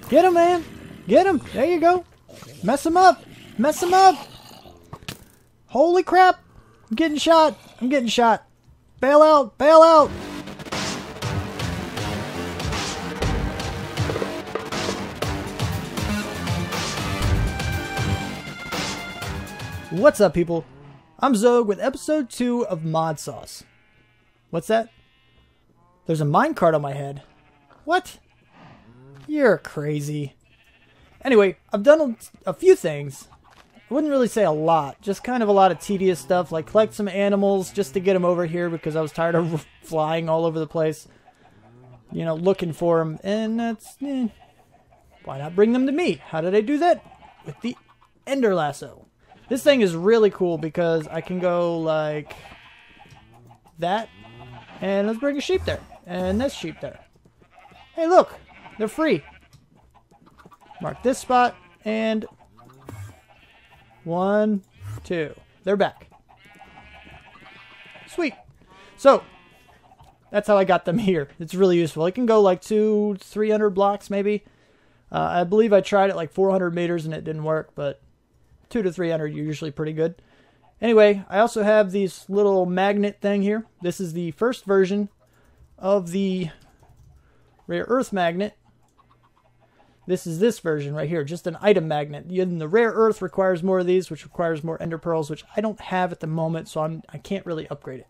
Get him, man. Get him. There you go. Mess him up. Mess him up. Holy crap. I'm getting shot. I'm getting shot. Bail out. Bail out. What's up, people? I'm Xogue with episode 2 of Mod Sauce. What's that? There's a minecart on my head. What? You're crazy. Anyway, I've done a few things. I wouldn't really say a lot. Just kind of a lot of tedious stuff, like collect some animals just to get them over here because I was tired of flying all over the place. You know, looking for them. And that's... why not bring them to me? How did I do that? With the Ender Lasso. This thing is really cool because I can go like that. And let's bring a sheep there. And this sheep there. Hey, look. They're free. Mark this spot. And 1, 2. They're back. Sweet. So, that's how I got them here. It's really useful. I can go like 200-300 blocks maybe. I believe I tried it like 400 meters and it didn't work. But 200 to 300 are usually pretty good. Anyway, I also have this little magnet thing here. This is the first version of the rare earth magnet. This is this version right here, just an item magnet. And the rare earth requires more of these, which requires more ender pearls, which I don't have at the moment, so I can't really upgrade it.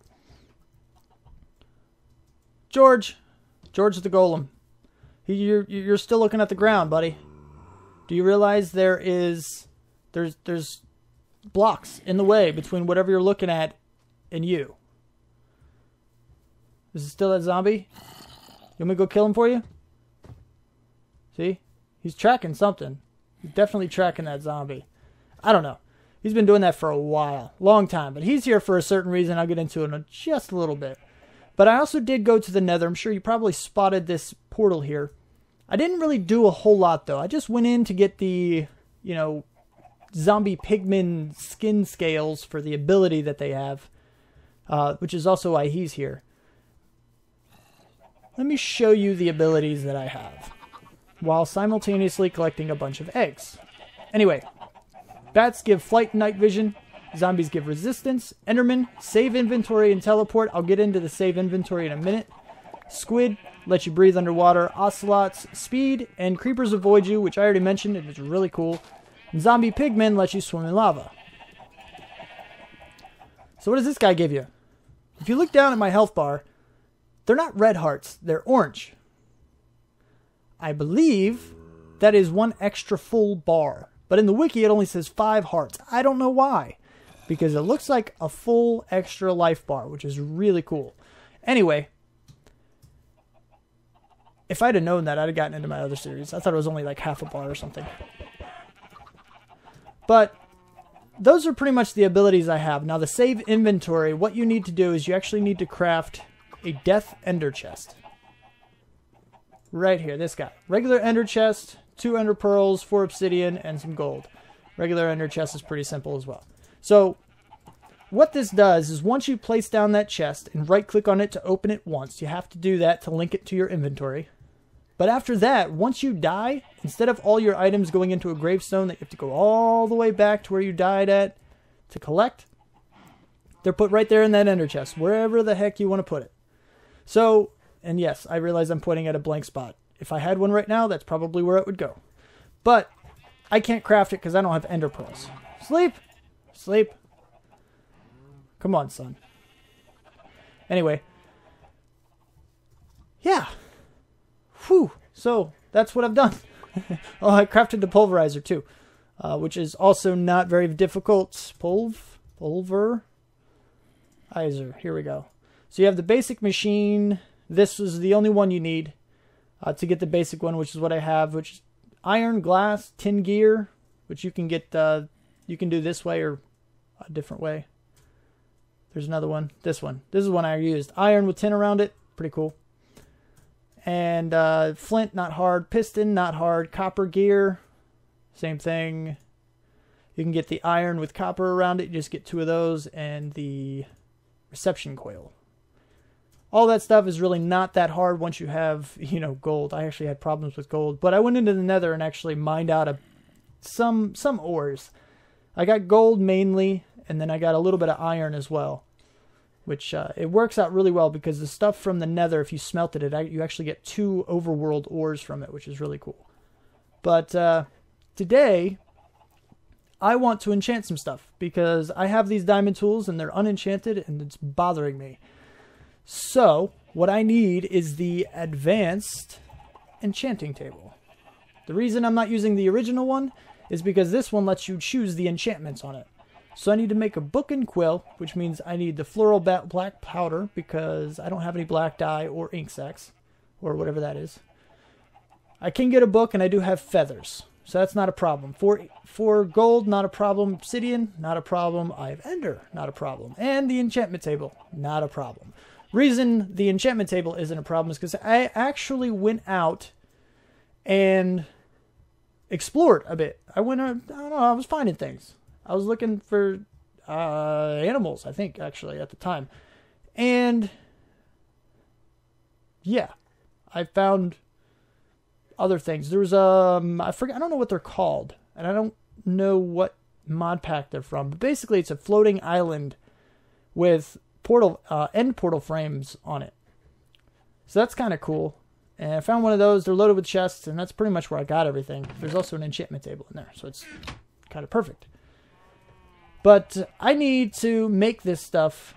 George the golem. You're still looking at the ground, buddy. Do you realize there's blocks in the way between whatever you're looking at and you? Is it still that zombie? You want me to go kill him for you? See? He's tracking something. He's definitely tracking that zombie. I don't know. He's been doing that for a while. Long time. But he's here for a certain reason. I'll get into it in just a little bit. But I also did go to the Nether. I'm sure you probably spotted this portal here. I didn't really do a whole lot, though. I just went in to get the, you know, zombie pigman skin scales for the ability that they have. Which is also why he's here. Let me show you the abilities that I have, while simultaneously collecting a bunch of eggs. Anyway, bats give flight and night vision, zombies give resistance, endermen, save inventory and teleport. I'll get into the save inventory in a minute. Squid lets you breathe underwater, ocelots, speed, and creepers avoid you, which I already mentioned, and it's really cool. And zombie pigmen let you swim in lava. So what does this guy give you? If you look down at my health bar, they're not red hearts, they're orange. I believe that is 1 extra full bar. But in the wiki, it only says 5 hearts. I don't know why. Because it looks like a full extra life bar, which is really cool. Anyway, if I'd have known that, I'd have gotten into my other series. I thought it was only like half a bar or something. But those are pretty much the abilities I have. Now, the save inventory, what you need to do is you actually need to craft a death ender chest. Right here, this guy. Regular ender chest, 2 ender pearls, 4 obsidian, and some gold. Regular ender chest is pretty simple as well. So, what this does is once you place down that chest and right-click on it to open it once, you have to do that to link it to your inventory. But after that, once you die, instead of all your items going into a gravestone that you have to go all the way back to where you died at to collect, they're put right there in that ender chest, wherever the heck you want to put it. So, and yes, I realize I'm pointing at a blank spot. If I had one right now, that's probably where it would go. But I can't craft it because I don't have ender pearls. Sleep! Sleep. Come on, son. Anyway. Yeah. Whew. So, that's what I've done. Oh, I crafted the pulverizer too. Which is also not very difficult. Pulverizer. Here we go. So you have the basic machine. This is the only one you need to get the basic one, which is what I have, which is iron, glass, tin gear, which you can get, you can do this way or a different way. There's another one. This one. This is one I used. Iron with tin around it. Pretty cool. And flint, not hard. Piston, not hard. Copper gear. Same thing. You can get the iron with copper around it. You just get 2 of those. And the reception coil. All that stuff is really not that hard once you have, you know, gold. I actually had problems with gold, but I went into the nether and actually mined out some ores. I got gold mainly, and then I got a little bit of iron as well, which it works out really well because the stuff from the nether, if you smelted it, you actually get 2 overworld ores from it, which is really cool. But today, I want to enchant some stuff because I have these diamond tools and they're unenchanted and it's bothering me. So, what I need is the advanced enchanting table. The reason I'm not using the original one is because this one lets you choose the enchantments on it. So I need to make a book and quill, which means I need the floral black powder because I don't have any black dye or ink sacs, or whatever that is. I can get a book and I do have feathers, so that's not a problem. For gold, not a problem. Obsidian, not a problem. I have ender, not a problem. And the enchantment table, not a problem. Reason the enchantment table isn't a problem is because I actually went out and explored a bit. I don't know, I was finding things. I was looking for animals, I think, actually, at the time. And yeah, I found other things. There was I don't know what they're called, and I don't know what mod pack they're from, but basically it's a floating island with end portal frames on it. So that's kind of cool. And I found one of those. They're loaded with chests, and that's pretty much where I got everything. There's also an enchantment table in there, so it's kind of perfect. But I need to make this stuff.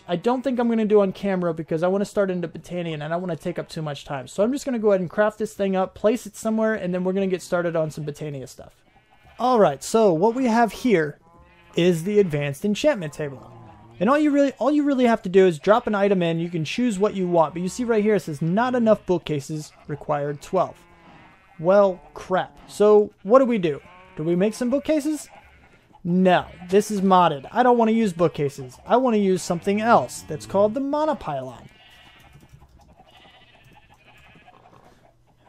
I don't think I'm going to do on camera because I want to start into Botania and I don't want to take up too much time. So I'm just going to go ahead and craft this thing up, place it somewhere, and then we're going to get started on some Botania stuff. Alright, so what we have here is the advanced enchantment table. And all you really have to do is drop an item in. You can choose what you want. But you see right here it says not enough bookcases, required 12. Well, crap. So what do? Do we make some bookcases? No, this is modded. I don't want to use bookcases. I want to use something else that's called the monopylon.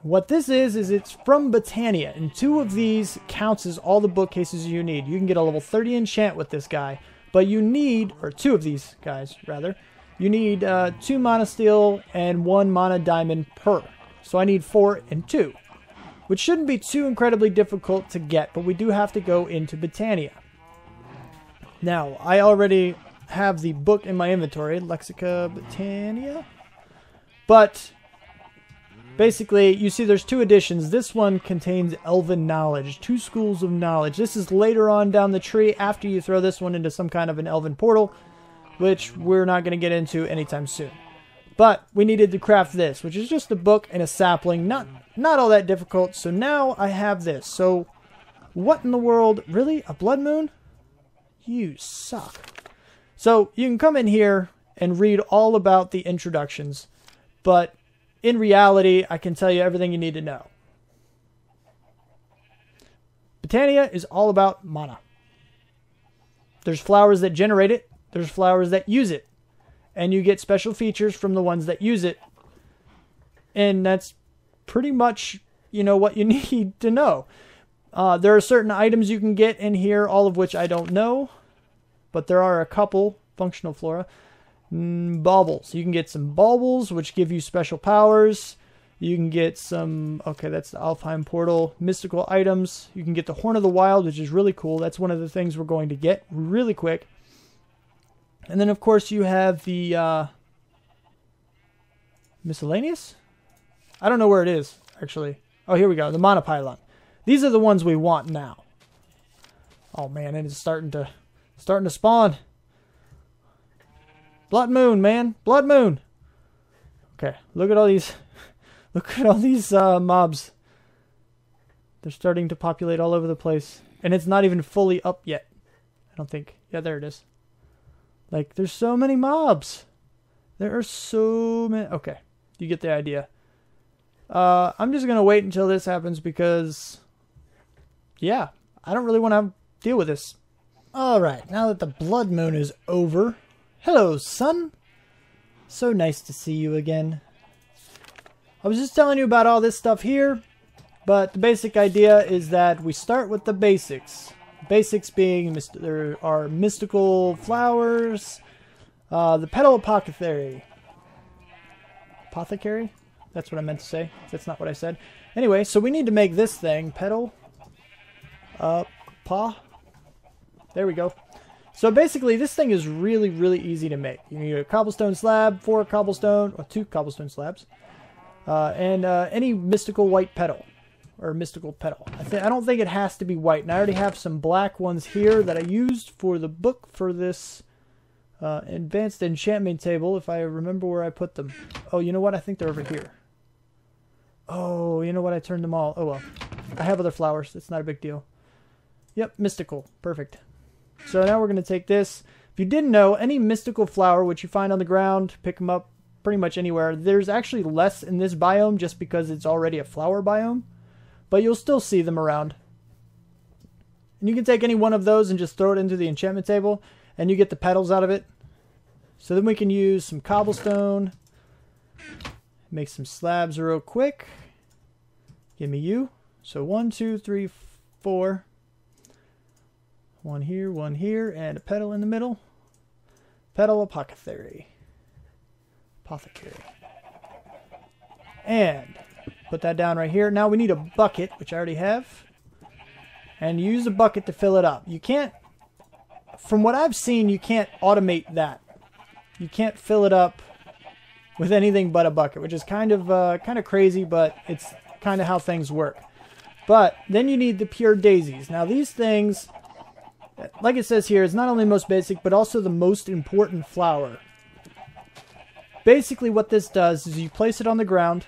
What this is it's from Botania, and 2 of these counts as all the bookcases you need. You can get a level 30 enchant with this guy, but you need, or 2 of these guys, rather, you need 2 mana steel and 1 mana diamond per. So I need 4 and 2, which shouldn't be too incredibly difficult to get, but we do have to go into Botania. Now, I already have the book in my inventory, Lexica Botania, but basically, you see there's 2 editions. This one contains Elven Knowledge, 2 schools of knowledge. This is later on down the tree after you throw this one into some kind of an Elven portal, which we're not going to get into anytime soon. But we needed to craft this, which is just a book and a sapling, not all that difficult. So now I have this. So what in the world? Really? A blood moon? You suck. So you can come in here and read all about the introductions, but in reality, I can tell you everything you need to know. Botania is all about mana. There's flowers that generate it. There's flowers that use it. And you get special features from the ones that use it. And that's pretty much, you know, what you need to know. There are certain items you can get in here, all of which I don't know. But there are a couple. Functional flora. Baubles. You can get some baubles, which give you special powers. You can get some, okay, that's the Alfheim portal, mystical items. You can get the Horn of the Wild, which is really cool. That's one of the things we're going to get really quick. And then, of course, you have the miscellaneous? I don't know where it is, actually. Oh, here we go, the monopylon. These are the ones we want now. Oh, man, and it's starting to spawn. Blood moon, man. Blood moon. Okay, look at all these. Look at all these mobs. They're starting to populate all over the place. And it's not even fully up yet. I don't think. Yeah, there it is. Like, there's so many mobs. There are so many. Okay, you get the idea. I'm just going to wait until this happens because, yeah, I don't really want to deal with this. Alright, now that the blood moon is over. Hello, son. So nice to see you again. I was just telling you about all this stuff here, but the basic idea is that we start with the basics. Basics being, there are mystical flowers, the petal apothecary, Apothecary? That's what I meant to say. That's not what I said. Anyway, so we need to make this thing. Petal. Paw. There we go. So basically, this thing is really, really easy to make. You need a cobblestone slab, 4 cobblestone, or 2 cobblestone slabs, and any mystical white petal, or mystical petal. I don't think it has to be white. And I already have some black ones here that I used for the book for this advanced enchantment table, if I remember where I put them. Oh, you know what? I think they're over here. Oh, you know what? I turned them all. Oh, well. I have other flowers. It's not a big deal. Yep, mystical. Perfect. So now we're going to take this. If you didn't know, any mystical flower which you find on the ground, pick them up pretty much anywhere. There's actually less in this biome just because it's already a flower biome. But you'll still see them around. And you can take any one of those and just throw it into the enchantment table. And you get the petals out of it. So then we can use some cobblestone. Make some slabs real quick. Give me you. So 1, 2, 3, 4. One here, and a petal in the middle. Petal apothecary. Apothecary. And put that down right here. Now we need a bucket, which I already have. And use a bucket to fill it up. You can't, from what I've seen, you can't automate that. You can't fill it up with anything but a bucket, which is kind of crazy, but it's kind of how things work. But then you need the pure daisies. Now these things, like it says here, is not only the most basic, but also the most important flower. Basically what this does is you place it on the ground,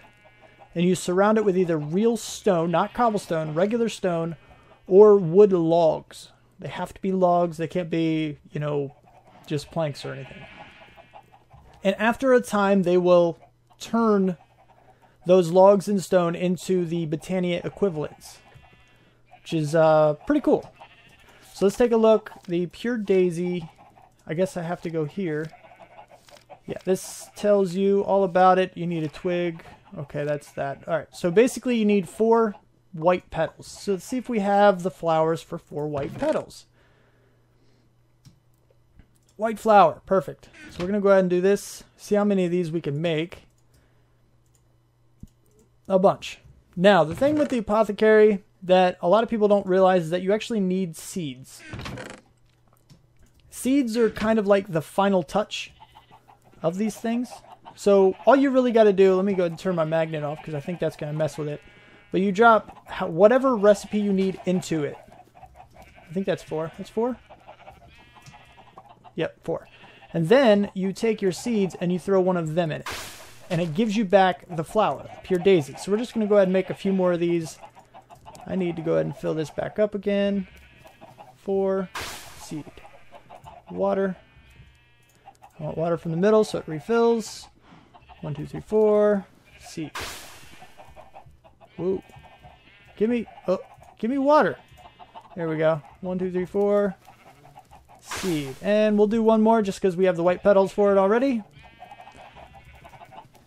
and you surround it with either real stone, not cobblestone, regular stone, or wood logs. They have to be logs. They can't be, you know, just planks or anything. And after a time, they will turn those logs and stone into the Botania equivalents, which is pretty cool. So let's take a look. The pure daisy, I guess I have to go here. Yeah, this tells you all about it. You need a twig. Okay, that's that. All right, so basically you need 4 white petals. So let's see if we have the flowers for 4 white petals. White flower, perfect. So we're going to go ahead and do this. See how many of these we can make. A bunch. Now, the thing with the apothecary that a lot of people don't realize is that you actually need seeds. Seeds are kind of like the final touch of these things. So all you really got to do, let me go ahead and turn my magnet off because I think that's going to mess with it. But you drop whatever recipe you need into it. I think that's 4. That's 4? Yep, 4. And then you take your seeds and you throw one of them in it. And it gives you back the flower, pure daisy. So we're just going to go ahead and make a few more of these. I need to go ahead and fill this back up again. 4. Seed. Water. I want water from the middle so it refills. 1, 2, 3, 4. Seed. Whoa. Give me water. There we go. 1, 2, 3, 4. Seed. And we'll do one more just because we have the white petals for it already.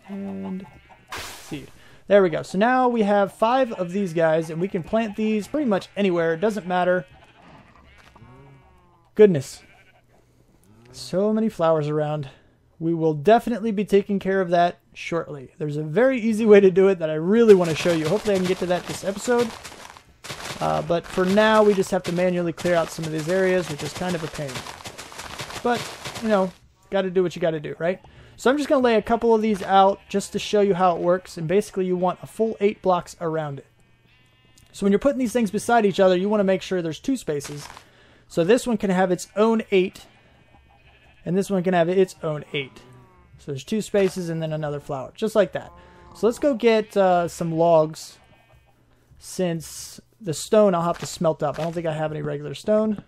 And seed. There we go. So now we have 5 of these guys, and we can plant these pretty much anywhere. It doesn't matter. Goodness. So many flowers around. We will definitely be taking care of that shortly. There's a very easy way to do it that I really want to show you. Hopefully I can get to that this episode. But for now, we just have to manually clear out some of these areas, which is kind of a pain. But, you know, got to do what you got to do, right? So I'm just going to lay a couple of these out just to show you how it works. And basically, you want a full 8 blocks around it. So when you're putting these things beside each other, you want to make sure there's 2 spaces. So this one can have its own 8. And this one can have its own 8. So there's 2 spaces and then another flower. Just like that. So let's go get some logs. Since the stone I'll have to smelt up. I don't think I have any regular stone.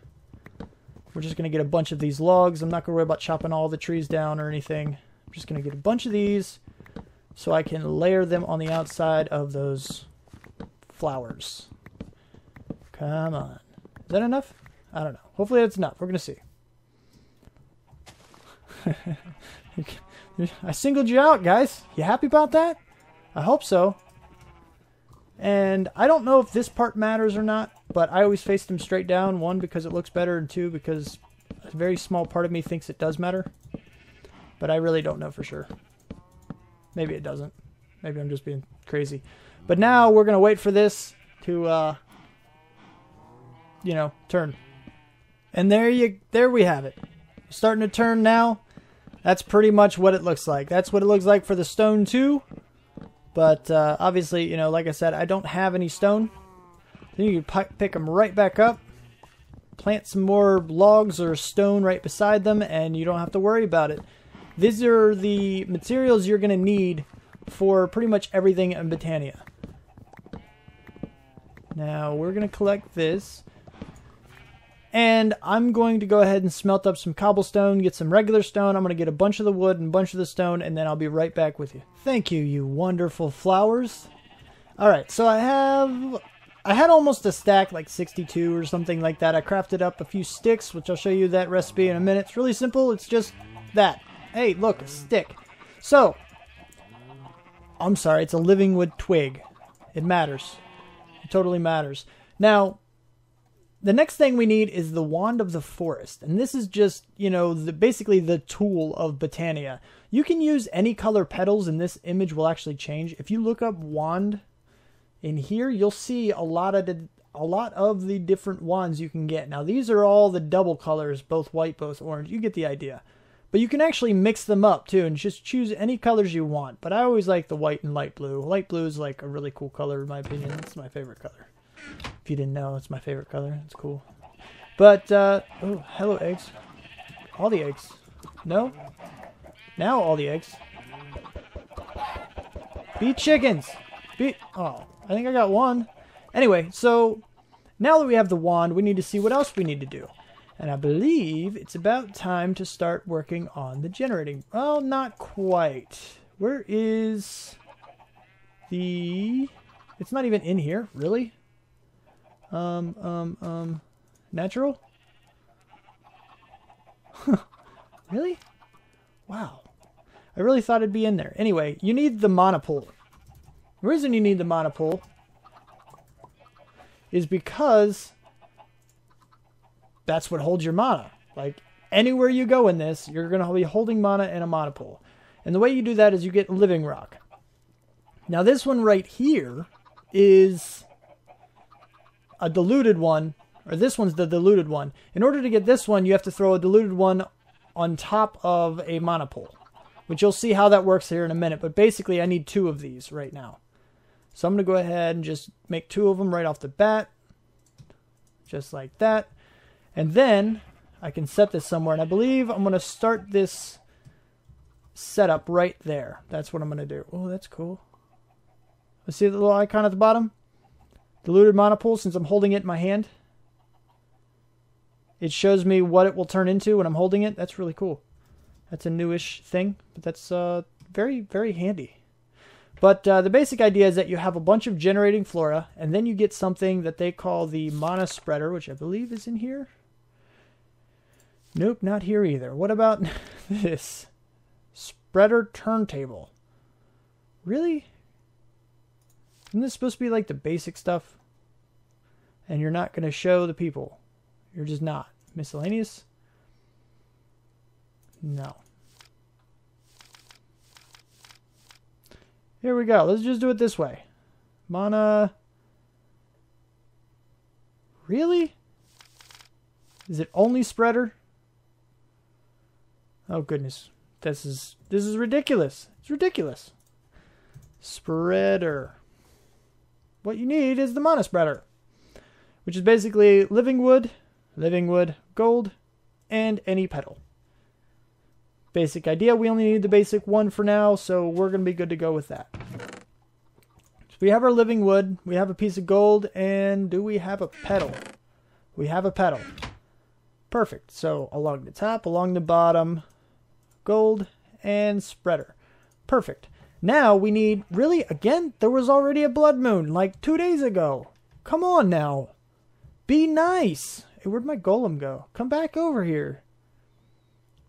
We're just going to get a bunch of these logs. I'm not going to worry about chopping all the trees down or anything. I'm just going to get a bunch of these so I can layer them on the outside of those flowers. Come on. Is that enough? I don't know. Hopefully that's enough. We're going to see. I singled you out, guys. You happy about that? I hope so. And I don't know if this part matters or not, but I always face them straight down. 1, because it looks better, and 2, because a very small part of me thinks it does matter. But I really don't know for sure. Maybe it doesn't. Maybe I'm just being crazy. But now we're going to wait for this to, you know, turn. And there we have it. Starting to turn now. That's pretty much what it looks like. That's what it looks like for the stone too. But obviously, you know, like I said, I don't have any stone. Then you can pick them right back up. Plant some more logs or stone right beside them, and you don't have to worry about it. These are the materials you're going to need for pretty much everything in Botania. Now, we're going to collect this. And I'm going to go ahead and smelt up some cobblestone, get some regular stone. I'm going to get a bunch of the wood and a bunch of the stone, and then I'll be right back with you. Thank you, you wonderful flowers. Alright, so I had almost a stack, like 62 or something like that. I crafted up a few sticks, which I'll show you that recipe in a minute. It's really simple. It's just that. Hey, look, a stick. So, I'm sorry, it's a living wood twig. It matters. It totally matters. Now, the next thing we need is the Wand of the Forest. And this is just, you know, basically the tool of Botania. You can use any color petals, and this image will actually change. If you look up wand in here, you'll see a lot of the different wands you can get. Now, these are all the double colors, both white, both orange. You get the idea. But you can actually mix them up, too, and just choose any colors you want. But I always like the white and light blue. Light blue is, like, a really cool color, in my opinion. It's my favorite color. If you didn't know, it's my favorite color. It's cool. But, oh, hello, eggs. All the eggs. No? Now all the eggs. Be chickens! Oh, I think I got one. Anyway, so, now that we have the wand, we need to see what else we need to do. And I believe it's about time to start working on the generating. Well, not quite. Where is the... It's not even in here, really? Natural? Really? Wow. I really thought it'd be in there. Anyway, you need the monopole. The reason you need the monopole is because that's what holds your mana. Like, anywhere you go in this, you're going to be holding mana in a monopole. And the way you do that is you get living rock. Now, this one right here is a diluted one, or this one's the diluted one. In order to get this one, you have to throw a diluted one on top of a monopole, which you'll see how that works here in a minute. But basically, I need 2 of these right now. So I'm going to go ahead and just make 2 of them right off the bat, just like that. And then I can set this somewhere, and I believe I'm going to start this setup right there. That's what I'm going to do. Oh, that's cool. Let's see the little icon at the bottom? Diluted monopole, since I'm holding it in my hand. It shows me what it will turn into when I'm holding it. That's really cool. That's a newish thing, but that's very, very handy. But the basic idea is that you have a bunch of generating flora, and then you get something that they call the mana spreader, which I believe is in here. Nope, not here either. What about this? Spreader turntable. Really? Isn't this supposed to be like the basic stuff? And you're not going to show the people. You're just not. Miscellaneous? No. Here we go. Let's just do it this way. Mana. Really? Is it only spreader? Oh goodness. This is ridiculous. It's ridiculous. Spreader. What you need is the mana spreader, which is basically living wood, gold, and any petal. Basic idea. We only need the basic one for now, so we're going to be good to go with that. So we have our living wood, we have a piece of gold, and do we have a petal? We have a petal. Perfect. So along the top, along the bottom, gold, and spreader. Perfect. Now we need, really, again, there was already a blood moon like 2 days ago. Come on now. Be nice. Hey, where'd my golem go? Come back over here.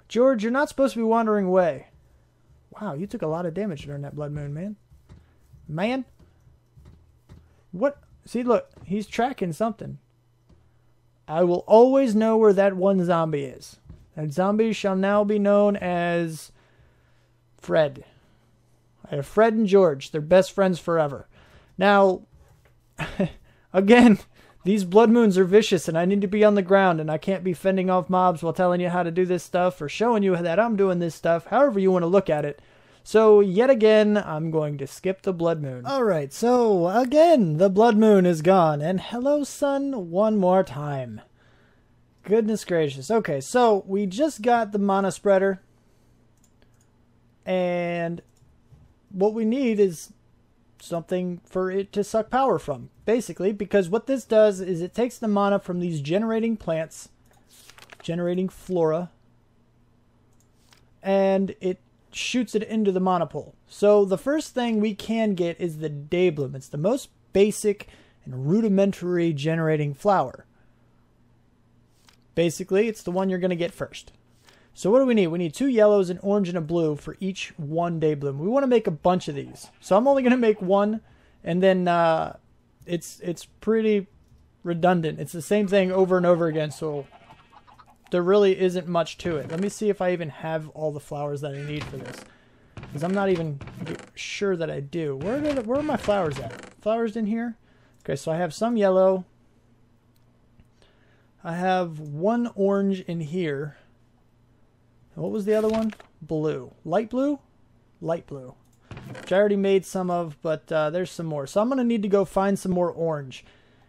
George, you're not supposed to be wandering away. Wow, you took a lot of damage during that blood moon, man. Man? What? See, look, he's tracking something. I will always know where that one zombie is. That zombie shall now be known as Fred. I have Fred and George. They're best friends forever. Now, again, these blood moons are vicious, and I need to be on the ground, and I can't be fending off mobs while telling you how to do this stuff or showing you that I'm doing this stuff, however you want to look at it. So, yet again, I'm going to skip the blood moon. Alright, so, again, the blood moon is gone, and hello, sun, one more time. Goodness gracious. Okay, so, we just got the mana spreader, and what we need is something for it to suck power from, basically, because what this does is it takes the mana from these generating plants, generating flora, and it shoots it into the mana pool. So the first thing we can get is the Daybloom. It's the most basic and rudimentary generating flower. Basically, it's the one you're going to get first. So what do we need? We need 2 yellows, an orange, and a blue for each 1 Daybloom. We want to make a bunch of these. So I'm only going to make 1, and then it's pretty redundant. It's the same thing over and over again, so there really isn't much to it. Let me see if I even have all the flowers that I need for this, because I'm not even sure that I do. Where are my flowers at? Flowers in here? Okay, so I have some yellow. I have 1 orange in here. What was the other one? Blue. Light blue? Light blue. Which I already made some of, but there's some more. So I'm going to need to go find some more orange.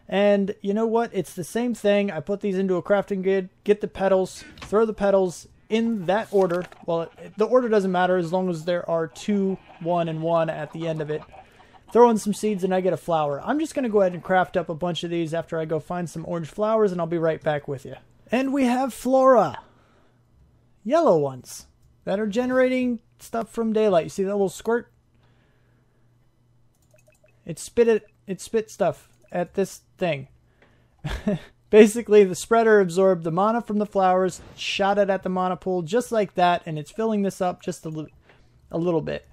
And you know what? It's the same thing. I put these into a crafting grid, get the petals, throw the petals in that order. Well, the order doesn't matter as long as there are 2, 1, and 1 at the end of it. Throw in some seeds and I get a flower. I'm just going to go ahead and craft up a bunch of these after I go find some orange flowers, and I'll be right back with you. And we have flora. Yellow ones that are generating stuff from daylight. You see that little squirt? It spit stuff at this thing. Basically, the spreader absorbed the mana from the flowers, shot it at the mana pool just like that, and it's filling this up just a little bit.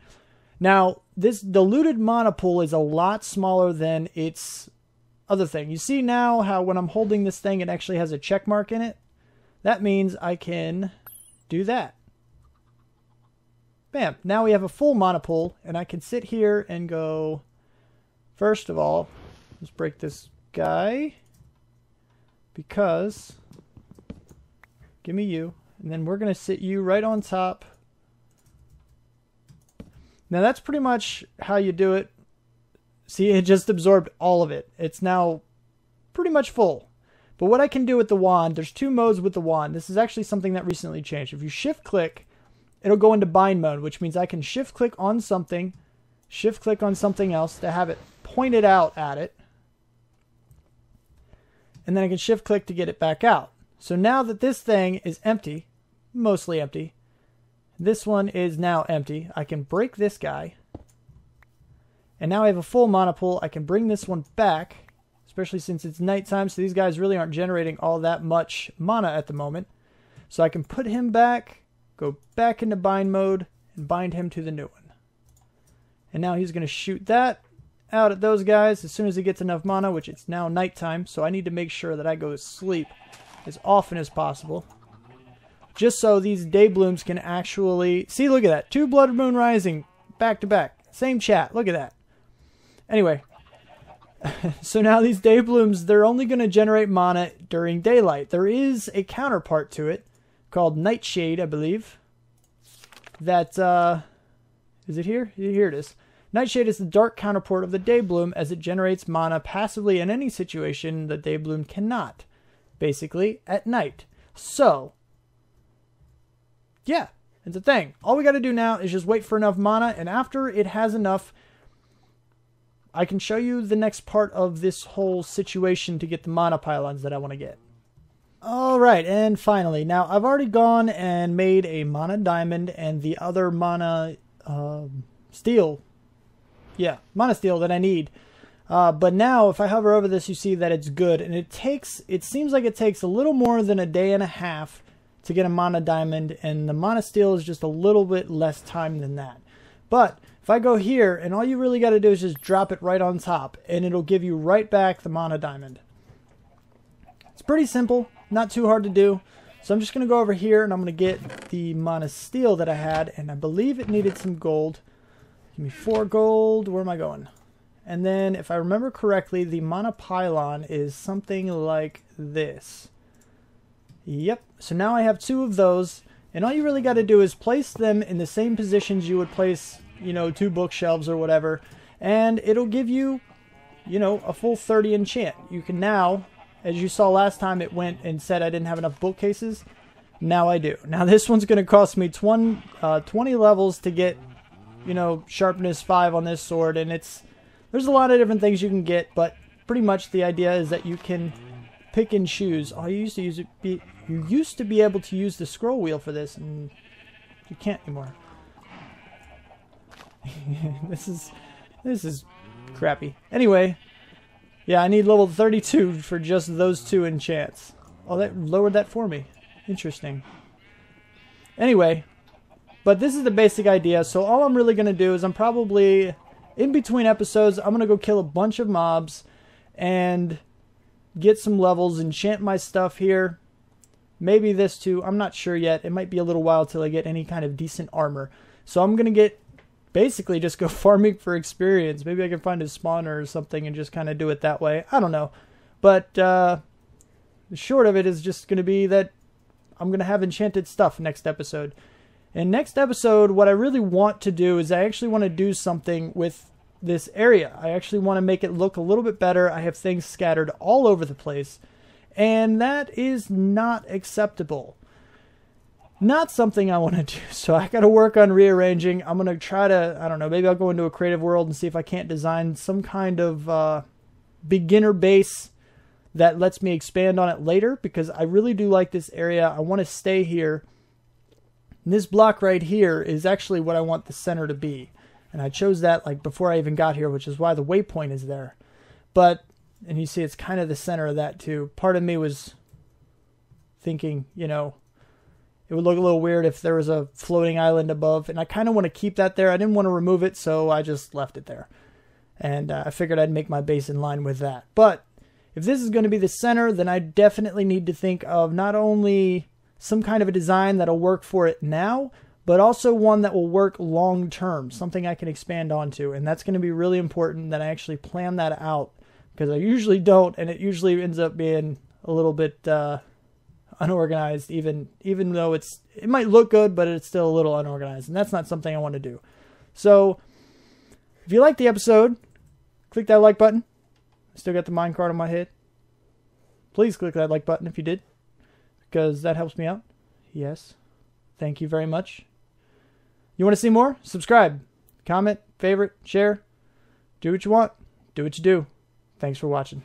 Now, this diluted mana pool is a lot smaller than its other thing. You see now how when I'm holding this thing, it actually has a check mark in it? That means I can do that. Bam. Now we have a full mana pool, and I can sit here and go, first of all, let's break this guy, because, give me you, and then we're going to sit you right on top. Now that's pretty much how you do it. See, it just absorbed all of it. It's now pretty much full. But what I can do with the wand, there's 2 modes with the wand. This is actually something that recently changed. If you shift click, it'll go into bind mode, which means I can shift click on something, shift click on something else to have it pointed out at it. And then I can shift click to get it back out. So now that this thing is empty, mostly empty, this one is now empty, I can break this guy. And now I have a full mana pool. I can bring this one back, especially since it's nighttime, so these guys really aren't generating all that much mana at the moment. So I can put him back, go back into bind mode, and bind him to the new one. And now he's going to shoot that out at those guys as soon as he gets enough mana, which it's now nighttime, so I need to make sure that I go to sleep as often as possible. Just so these Dayblooms can actually... See, look at that. 2 Blood Moon Rising back to back. Same chat. Look at that. Anyway, so now these Dayblooms, they're only going to generate mana during daylight. There is a counterpart to it called Nightshade, I believe. That, is it here? Here it is. Nightshade is the dark counterpart of the Daybloom, as it generates mana passively in any situation the Daybloom cannot. Basically, at night. So, yeah, it's a thing. All we got to do now is just wait for enough mana, and after it has enough, I can show you the next part of this whole situation to get the mana pylons that I want to get. Alright, and finally, now I've already gone and made a mana diamond and the other mana steel. Yeah, mana steel that I need. But now, if I hover over this, you see that it's good, and it seems like it takes a little more than a day and a half to get a mana diamond, and the mana steel is just a little bit less time than that. But if I go here, and all you really got to do is just drop it right on top, and it'll give you right back the mana diamond. It's pretty simple, not too hard to do. So I'm just going to go over here, and I'm going to get the mana steel that I had, and I believe it needed some gold. Give me 4 gold. Where am I going? And then, if I remember correctly, the monopylon is something like this. Yep. So now I have 2 of those. And all you really got to do is place them in the same positions you would place, you know, 2 bookshelves or whatever. And it'll give you, you know, a full 30 enchant. You can now, as you saw last time, it went and said I didn't have enough bookcases. Now I do. Now this one's going to cost me 20 levels to get, you know, sharpness 5 on this sword. And there's a lot of different things you can get, but pretty much the idea is that you can pick and choose. Oh, you used to be able to use the scroll wheel for this, and you can't anymore. This is crappy. Anyway, yeah, I need level 32 for just those 2 enchants. Oh, that lowered that for me. Interesting. Anyway, but this is the basic idea. So all I'm really going to do is I'm probably, in between episodes, I'm going to go kill a bunch of mobs and get some levels, enchant my stuff here. Maybe this too. I'm not sure yet. It might be a little while till I get any kind of decent armor. So I'm going to basically just go farming for experience. Maybe I can find a spawner or something and just kind of do it that way. I don't know. But the short of it is just going to be that I'm going to have enchanted stuff next episode. And next episode, what I really want to do is I actually want to do something with this area. I actually want to make it look a little bit better. I have things scattered all over the place. And that is not acceptable. Not something I want to do. So I got to work on rearranging. I'm going to try to, I don't know, maybe I'll go into a creative world and see if I can't design some kind of beginner base that lets me expand on it later, because I really do like this area. I want to stay here. And this block right here is actually what I want the center to be. And I chose that like before I even got here, which is why the waypoint is there. But, and you see it's kind of the center of that too. Part of me was thinking, you know, it would look a little weird if there was a floating island above. And I kind of want to keep that there. I didn't want to remove it, so I just left it there. And I figured I'd make my base in line with that. But if this is going to be the center, then I definitely need to think of not only some kind of a design that'll work for it now, but also one that will work long term, something I can expand onto. And that's going to be really important that I actually plan that out, because I usually don't, and it usually ends up being a little bit unorganized, even though it might look good, but it's still a little unorganized, and that's not something I want to do. So if you liked the episode, click that like button. I still got the minecart on my head. Please click that like button if you did, because that helps me out. Yes. Thank you very much. You want to see more? Subscribe, comment, favorite, share. Do what you want. Do what you do. Thanks for watching.